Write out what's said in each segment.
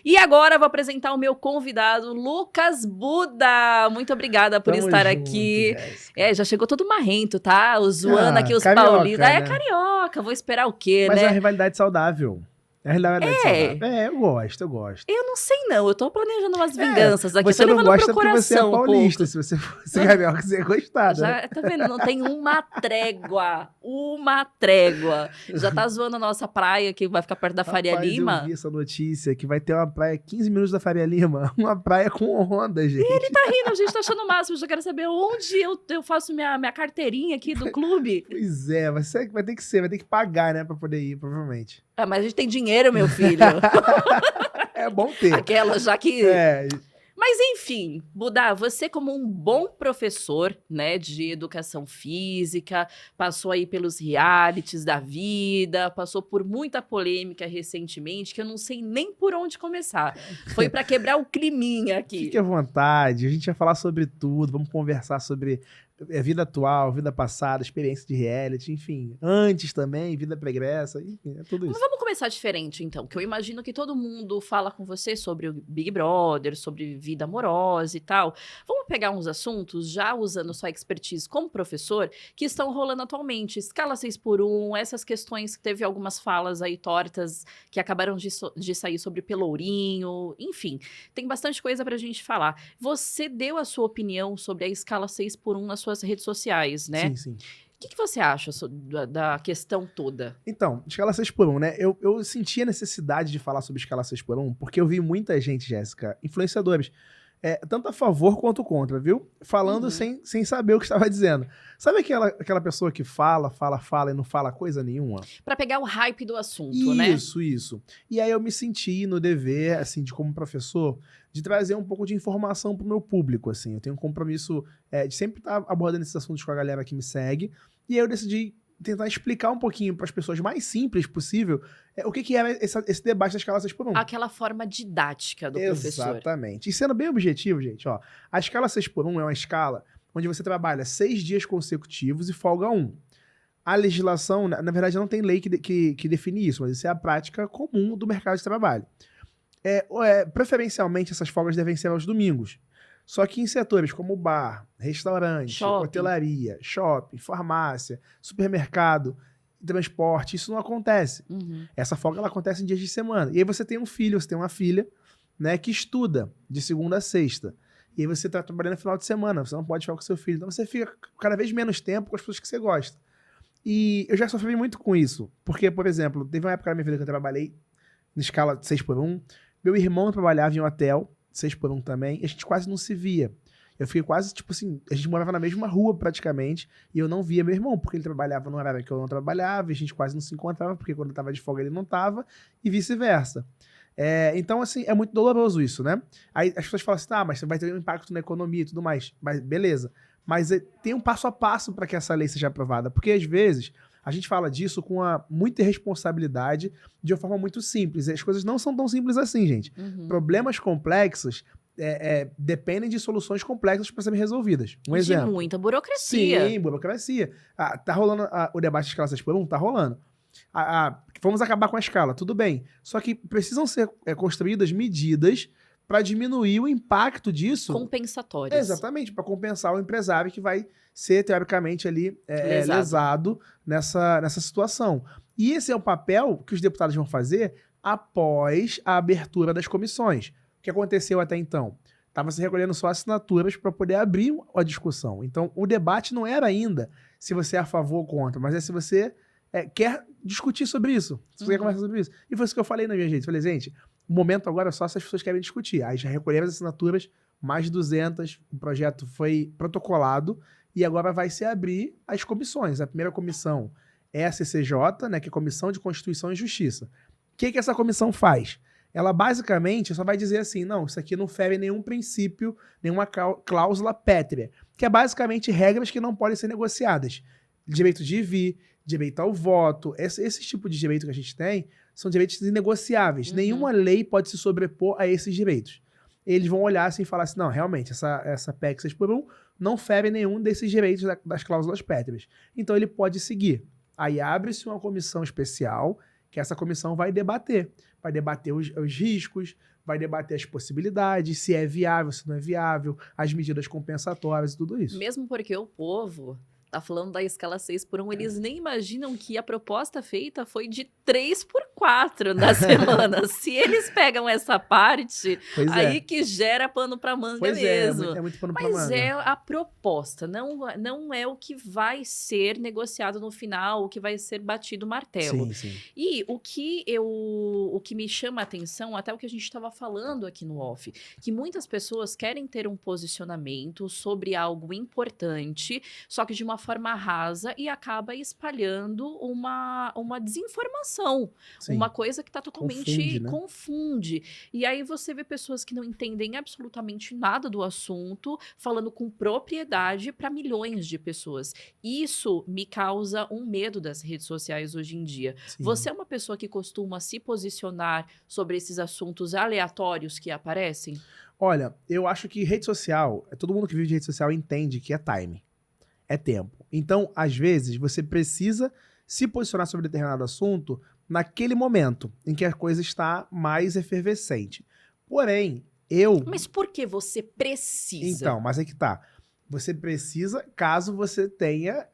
E agora eu vou apresentar o meu convidado, Lucas Buda. Muito obrigada por Tamo estar junto, aqui. Jéssica. Já chegou todo marrento, tá? Zoando aqui os paulistas. Carioca, É né? carioca, vou esperar o quê, Mas é uma né? rivalidade saudável. É uma rivalidade É, saudável. É, eu gosto, eu gosto. eu não sei não, eu tô planejando umas É, vinganças aqui, tô você não levando pro gosta porque você é coração um paulista. pouco. Se você fosse carioca, você ia gostar, né? Já, tá vendo? Não tem uma trégua. Uma trégua. Já tá zoando a nossa praia, que vai ficar perto da Faria Rapaz, eu Lima. vi essa notícia que vai ter uma praia 15 minutos da Faria Lima. Uma praia com onda, gente. Tá rindo, a gente tá achando o máximo. Eu já quero saber onde eu faço minha carteirinha aqui do clube. Pois é, vai ter que ser, vai ter que pagar, né, pra poder ir, provavelmente. Ah, mas a gente tem dinheiro, meu filho. É bom ter. Aquela, já que... É, Mas enfim, Buda, você como um bom professor, né, de educação física, passou aí pelos realities da vida, passou por muita polêmica recentemente, que eu não sei nem por onde começar. Foi para quebrar o climinha aqui. fique à vontade, a gente vai falar sobre tudo, vamos conversar sobre vida atual, vida passada, experiência de reality, enfim, antes também, vida pregressa, enfim, é tudo Mas isso. vamos começar diferente, então, que eu imagino que todo mundo fala com você sobre o Big Brother, sobre vida amorosa e tal. Vamos pegar uns assuntos, já usando sua expertise como professor, que estão rolando atualmente. Escala 6x1, essas questões que teve algumas falas aí tortas que acabaram de sair sobre Pelourinho, enfim, tem bastante coisa pra gente falar. Você deu a sua opinião sobre a escala 6x1 nas suas redes sociais, né? Sim, sim. O que você acha da questão toda? Então, escala 6x1, né? Eu senti a necessidade de falar sobre escala 6x1 porque eu vi muita gente, Jéssica, influenciadores, tanto a favor quanto contra, viu? Falando sem saber o que estava dizendo. Sabe aquela pessoa que fala e não fala coisa nenhuma? Pra pegar o hype do assunto, né? Isso. E aí eu me senti no dever, assim, de como professor, de trazer um pouco de informação pro meu público, assim. Eu tenho um compromisso de sempre estar abordando esses assuntos com a galera que me segue. E aí eu decidi tentar explicar um pouquinho para as pessoas mais simples possível o que era esse debate da escala 6x1. Aquela forma didática do professor. Exatamente. E sendo bem objetivo, gente, ó, a escala 6x1 é uma escala onde você trabalha 6 dias consecutivos e folga 1. A legislação, na verdade, não tem lei que define isso, mas isso é a prática comum do mercado de trabalho. Preferencialmente, essas folgas devem ser aos domingos. Só que em setores como bar, restaurante, Shopping. hotelaria, shopping, farmácia, supermercado, transporte, isso não acontece. Essa folga ela acontece em dias de semana. E aí você tem um filho, você tem uma filha, né, que estuda de segunda a sexta. E aí você está trabalhando no final de semana, você não pode ficar com seu filho. Então você fica cada vez menos tempo com as pessoas que você gosta. E eu já sofri muito com isso. Porque, por exemplo, teve uma época na minha vida que eu trabalhei na escala 6x1. Meu irmão trabalhava em um hotel, 6x1 também, e a gente quase não se via. Eu fiquei quase, tipo assim, a gente morava na mesma rua praticamente, e eu não via meu irmão, porque ele trabalhava no horário que eu não trabalhava, e a gente quase não se encontrava, porque quando eu tava de folga ele não tava, e vice-versa. Então, assim, é muito doloroso isso, né? Aí as pessoas falam assim, mas você vai ter um impacto na economia e tudo mais. Mas beleza. Mas tem um passo a passo para que essa lei seja aprovada, porque às vezes a gente fala disso com muita irresponsabilidade, de uma forma muito simples. E as coisas não são tão simples assim, gente. Problemas complexos dependem de soluções complexas para serem resolvidas. Um exemplo. De muita burocracia. Sim, burocracia. Tá rolando o debate de escala 6x1? Tá rolando. Vamos acabar com a escala, tudo bem. Só que precisam ser construídas medidas para diminuir o impacto disso. Compensatórias. Exatamente, para compensar o empresário que vai ser, teoricamente, ali lesado nessa situação. E esse é o papel que os deputados vão fazer após a abertura das comissões. O que aconteceu até então? Estava se recolhendo só assinaturas para poder abrir a discussão. Então, o debate não era ainda se você é a favor ou contra, mas é se você quer discutir sobre isso, se você quer conversar sobre isso. E foi isso que eu falei na minha gente. Falei, gente, o momento agora é só se as pessoas querem discutir. Aí já recolhemos as assinaturas, mais de 200, o projeto foi protocolado e agora vai se abrir as comissões. A primeira comissão é a CCJ, né, que é a Comissão de Constituição e Justiça. O que essa comissão faz? Ela basicamente só vai dizer assim, não, isso aqui não fere nenhum princípio, nenhuma cláusula pétrea, que é basicamente regras que não podem ser negociadas. Direito de vir, direito ao voto, esse tipo de direito que a gente tem são direitos inegociáveis. Nenhuma lei pode se sobrepor a esses direitos. Eles vão olhar assim e falar assim, não, realmente, essa PEC 6x1 não fere nenhum desses direitos das cláusulas pétreas. Então ele pode seguir. Aí abre-se uma comissão especial, que essa comissão vai debater os riscos, vai debater as possibilidades, se é viável, se não é viável, as medidas compensatórias e tudo isso. Mesmo porque o povo tá falando da escala 6x1, eles nem imaginam que a proposta feita foi de 3x4 na semana. Se eles pegam essa parte, aí que gera pano pra manga mesmo. É muito pano pra manga. Mas é a proposta, não é o que vai ser negociado no final, o que vai ser batido o martelo. Sim, sim. E o que me chama a atenção, até o que a gente estava falando aqui no off, que muitas pessoas querem ter um posicionamento sobre algo importante, só que de uma forma rasa, e acaba espalhando uma desinformação. Sim. Uma coisa que está totalmente confunde. E aí você vê pessoas que não entendem absolutamente nada do assunto, falando com propriedade para milhões de pessoas. Isso me causa um medo das redes sociais hoje em dia. Sim. Você é uma pessoa que costuma se posicionar sobre esses assuntos aleatórios que aparecem? Olha, eu acho que rede social, todo mundo que vive de rede social entende que é time. É tempo. Então, às vezes, você precisa se posicionar sobre determinado assunto naquele momento em que a coisa está mais efervescente. Porém, Mas por que você precisa? Então, mas é que tá. Você precisa caso você tenha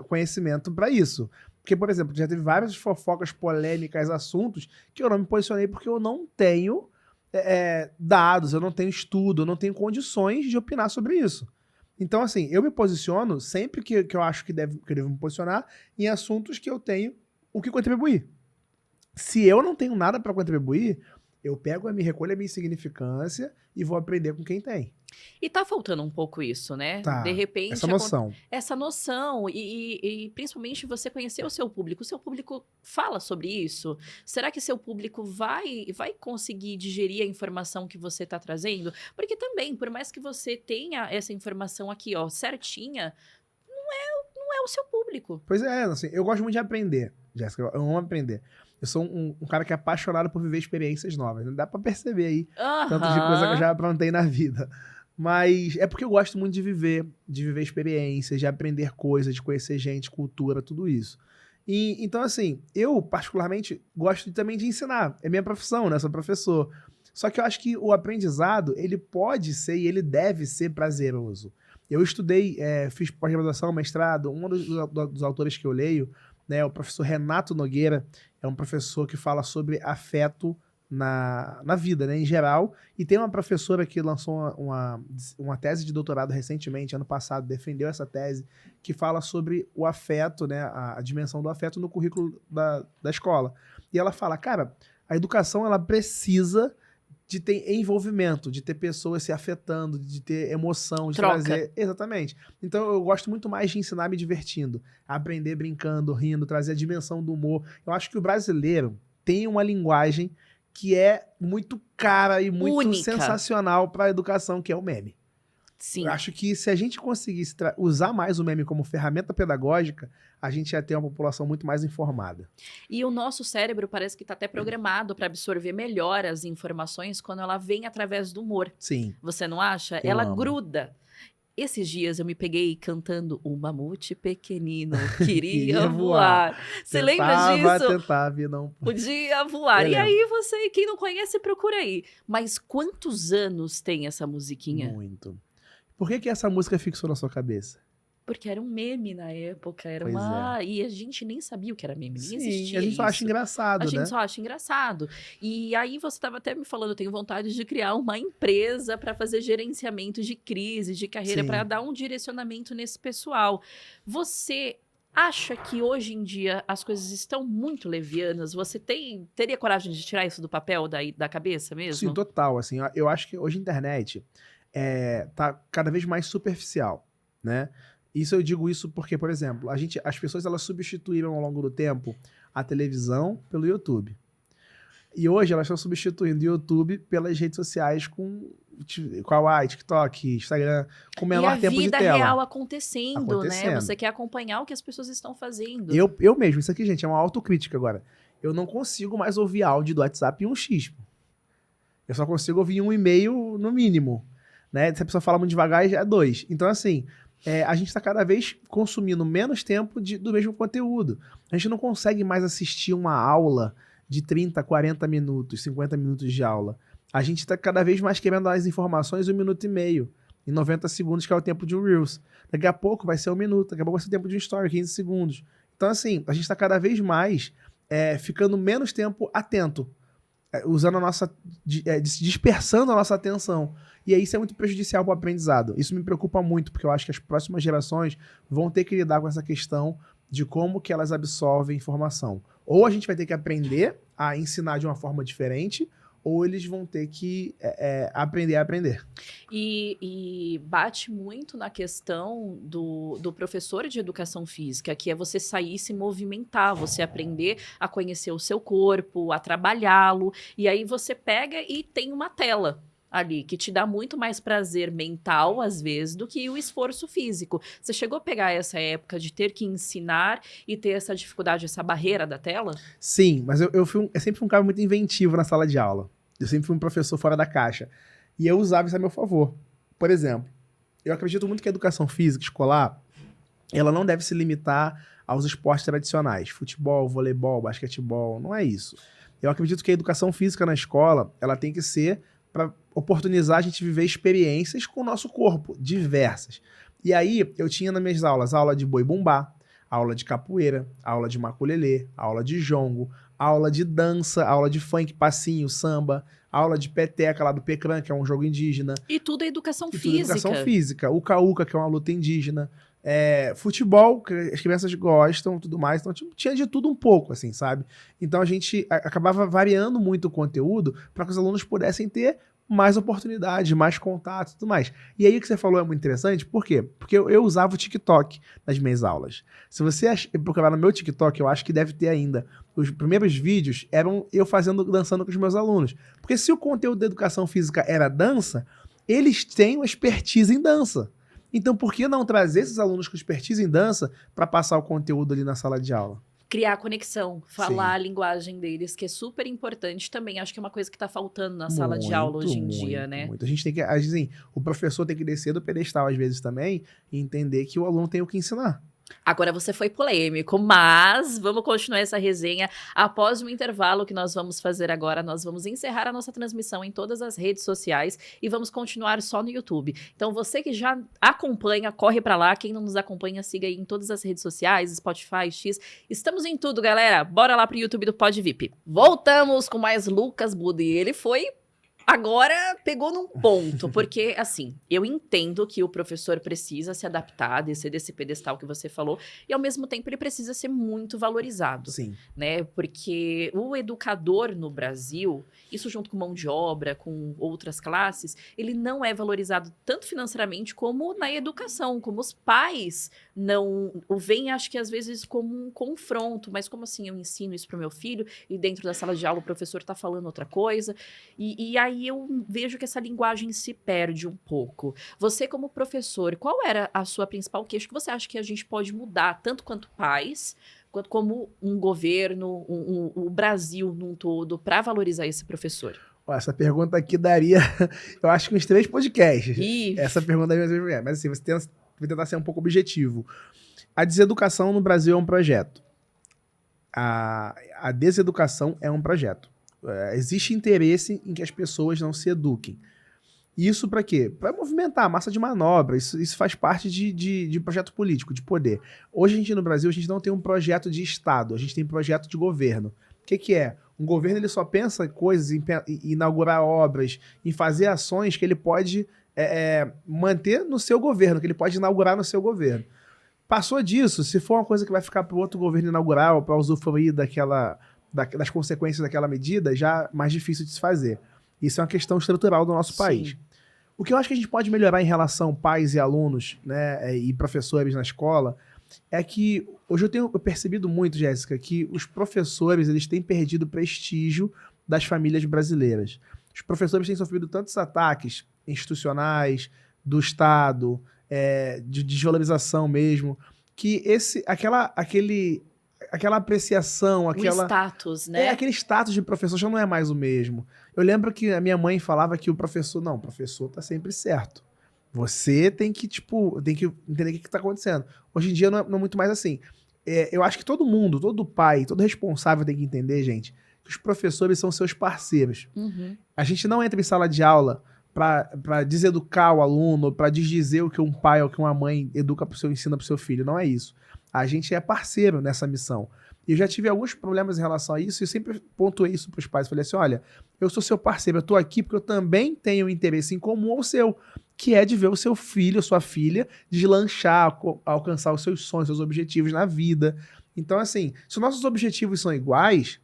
conhecimento para isso. Porque, por exemplo, já teve várias fofocas, polêmicas, assuntos que eu não me posicionei porque eu não tenho dados, eu não tenho estudo, eu não tenho condições de opinar sobre isso. Então, assim, eu me posiciono sempre que eu acho que eu devo me posicionar em assuntos que eu tenho o que contribuir. Se eu não tenho nada para contribuir, eu pego me recolho a minha insignificância e vou aprender com quem tem. E tá faltando um pouco isso, né? Tá, de repente, essa noção. Essa noção e principalmente você conhecer o seu público. O seu público fala sobre isso? Será que seu público vai conseguir digerir a informação que você tá trazendo? Porque também, por mais que você tenha essa informação aqui, ó, certinha, não é o seu público. Pois é, assim, eu gosto muito de aprender, Jéssica, eu amo aprender. Eu sou um cara que é apaixonado por viver experiências novas. Não dá pra perceber aí tanto de coisa que eu já aprontei na vida. Mas é porque eu gosto muito de viver experiências, de aprender coisas, de conhecer gente, cultura, tudo isso. E, então, assim, eu particularmente gosto também de ensinar. É minha profissão, né? Sou professor. Só que eu acho que o aprendizado, ele pode ser e ele deve ser prazeroso. Eu estudei, fiz pós-graduação, mestrado, um dos autores que eu leio, né, o professor Renato Nogueira, é um professor que fala sobre afeto na vida, né, em geral, e tem uma professora que lançou uma tese de doutorado recentemente, ano passado, defendeu essa tese, que fala sobre o afeto, né, a dimensão do afeto no currículo da escola. E ela fala, cara, a educação ela precisa de ter envolvimento, de ter pessoas se afetando, de ter emoção, de trazer... Exatamente. Então eu gosto muito mais de ensinar me divertindo, aprender brincando, rindo, trazer a dimensão do humor. Eu acho que o brasileiro tem uma linguagem que é muito cara e muito única, sensacional para a educação, que é o meme. Sim. Eu acho que se a gente conseguisse usar mais o meme como ferramenta pedagógica, a gente ia ter uma população muito mais informada. E o nosso cérebro parece que está até programado para absorver melhor as informações quando ela vem através do humor. Sim. Você não acha? Ela gruda. Esses dias eu me peguei cantando O Mamute Pequenino Queria Voar. Você lembra disso? Tentava, não podia voar. E aí você, quem não conhece, procura aí. Mas quantos anos tem essa musiquinha? Muito. Por que essa música fixou na sua cabeça? Porque era um meme na época, era E a gente nem sabia o que era meme, nem existia. A gente só acha engraçado, né? A gente só acha engraçado. E aí você estava até me falando, eu tenho vontade de criar uma empresa para fazer gerenciamento de crise, de carreira, para dar um direcionamento nesse pessoal. Você acha que hoje em dia as coisas estão muito levianas? Você teria coragem de tirar isso do papel, da cabeça mesmo? Sim, total. Assim, eu acho que hoje a internet tá cada vez mais superficial, né? Eu digo isso porque, por exemplo, as pessoas elas substituíram ao longo do tempo a televisão pelo YouTube. E hoje elas estão substituindo o YouTube pelas redes sociais com Kawaii, TikTok, Instagram, com menor tempo de tela. E a vida real acontecendo, né? Você quer acompanhar o que as pessoas estão fazendo. Eu mesmo, isso aqui, gente, é uma autocrítica agora. Eu não consigo mais ouvir áudio do WhatsApp em 1x. Eu só consigo ouvir 1,5 no mínimo. Né? Se a pessoa fala muito devagar, já é 2. Então, assim, a gente está cada vez consumindo menos tempo do mesmo conteúdo. A gente não consegue mais assistir uma aula de 30, 40 minutos, 50 minutos de aula. A gente está cada vez mais querendo as informações em 1 minuto e meio, em 90 segundos, que é o tempo de um Reels. Daqui a pouco vai ser 1 minuto, daqui a pouco vai ser o tempo de um Story, 15 segundos. Então, assim, a gente está cada vez mais ficando menos tempo atento, usando a nossa, dispersando a nossa atenção. E aí isso é muito prejudicial para o aprendizado. Isso me preocupa muito, porque eu acho que as próximas gerações vão ter que lidar com essa questão de como que elas absorvem informação. Ou a gente vai ter que aprender a ensinar de uma forma diferente, ou eles vão ter que aprender a aprender. E bate muito na questão do professor de educação física, que é você sair e se movimentar, você aprender a conhecer o seu corpo, a trabalhá-lo, e aí você pega e tem uma tela ali, que te dá muito mais prazer mental, às vezes, do que o esforço físico. Você chegou a pegar essa época de ter que ensinar e ter essa dificuldade, essa barreira da tela? Sim, mas eu sempre fui um cara muito inventivo na sala de aula. Eu sempre fui um professor fora da caixa. E eu usava isso a meu favor. Por exemplo, eu acredito muito que a educação física escolar, ela não deve se limitar aos esportes tradicionais. Futebol, voleibol, basquetebol, não é isso. Eu acredito que a educação física na escola, ela tem que ser para oportunizar a gente viver experiências com o nosso corpo, diversas. E aí, eu tinha nas minhas aulas, aula de boi-bumbá, aula de capoeira, aula de maculelê, aula de jongo, aula de dança, aula de funk, passinho, samba, aula de peteca lá do Pecrã, que é um jogo indígena. E tudo é educação física. Tudo é educação física. O Uka-Uka, que é uma luta indígena. Futebol, que as crianças gostam, tudo mais. Então, tinha de tudo um pouco, assim, sabe? Então, a gente acabava variando muito o conteúdo para que os alunos pudessem ter mais oportunidade, mais contato e tudo mais. E aí o que você falou é muito interessante, por quê? Porque eu usava o TikTok nas minhas aulas. Se você procurar no meu TikTok, eu acho que deve ter ainda. Os primeiros vídeos eram eu dançando com os meus alunos. Porque se o conteúdo da educação física era dança, eles têm uma expertise em dança. Então, por que não trazer esses alunos com expertise em dança para passar o conteúdo ali na sala de aula? Criar conexão, falar Sim. a linguagem deles, que é super importante também. Acho que é uma coisa que está faltando na sala de aula hoje em dia, né? Muito. A gente tem que, assim, o professor tem que descer do pedestal às vezes também e entender que o aluno tem o que ensinar. Agora você foi polêmico, mas vamos continuar essa resenha após o intervalo que nós vamos fazer agora. Nós vamos encerrar a nossa transmissão em todas as redes sociais e vamos continuar só no YouTube. Então você que já acompanha, corre pra lá. Quem não nos acompanha, siga aí em todas as redes sociais, Spotify, X. Estamos em tudo, galera. Bora lá pro YouTube do Pod VIP. Voltamos com mais Lucas Buda e ele foi... Agora pegou num ponto, porque assim, eu entendo que o professor precisa se adaptar, descer desse pedestal que você falou, e ao mesmo tempo ele precisa ser muito valorizado. Sim. Né? Porque o educador no Brasil, isso junto com mão de obra, com outras classes, ele não é valorizado tanto financeiramente como na educação, como os pais não o veem, acho que às vezes como um confronto, mas como assim eu ensino isso para o meu filho e dentro da sala de aula o professor está falando outra coisa, e aí eu vejo que essa linguagem se perde um pouco. Você como professor, qual era a sua principal queixa que você acha que a gente pode mudar, tanto quanto pais, quanto como um governo, o Brasil num todo, para valorizar esse professor? Essa pergunta aqui daria, eu acho que uns 3 podcasts. Ih. Essa pergunta daria, mas assim, vou tentar ser um pouco objetivo. A deseducação no Brasil é um projeto. A deseducação é um projeto. Existe interesse em que as pessoas não se eduquem. Isso para quê? Para movimentar a massa de manobra. Isso faz parte de projeto político, de poder. Hoje, no Brasil, a gente não tem um projeto de Estado, a gente tem projeto de governo. O que é? Um governo ele só pensa coisas em inaugurar obras, em fazer ações que ele pode manter no seu governo, que ele pode inaugurar no seu governo. Passou disso, se for uma coisa que vai ficar para o outro governo inaugurar, para usufruir das consequências daquela medida, já é mais difícil de se fazer. Isso é uma questão estrutural do nosso país. O que eu acho que a gente pode melhorar em relação pais e alunos, né, e professores na escola, é que hoje eu tenho percebido muito, Jéssica, que os professores eles têm perdido o prestígio das famílias brasileiras. Os professores têm sofrido tantos ataques institucionais, do Estado, de desvalorização mesmo, que aquela apreciação, o status, né? Aquele status de professor já não é mais o mesmo. Eu lembro que a minha mãe falava que o professor tá sempre certo. Você tem que entender o que tá acontecendo. Hoje em dia não é muito mais assim. Eu acho que todo mundo, todo pai, todo responsável tem que entender, gente, que que os professores são seus parceiros. Uhum. A gente não entra em sala de aula para deseducar o aluno, para desdizer o que um pai ou que uma mãe ensina para o seu filho. Não é isso. A gente é parceiro nessa missão. E eu já tive alguns problemas em relação a isso e eu sempre pontuei isso para os pais. Falei assim, olha, eu sou seu parceiro, eu estou aqui porque eu também tenho um interesse em comum ao seu, que é de ver o seu filho, a sua filha, deslanchar, alcançar os seus sonhos, seus objetivos na vida. Então, assim, se os nossos objetivos são iguais,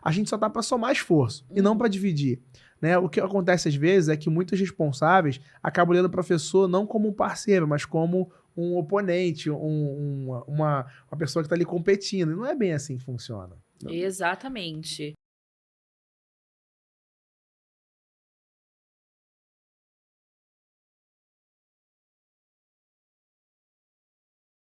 a gente só tá para somar esforço e não para dividir. Né? O que acontece às vezes é que muitos responsáveis acabam olhando o professor não como um parceiro, mas como um oponente, uma pessoa que está ali competindo. E não é bem assim que funciona. Exatamente.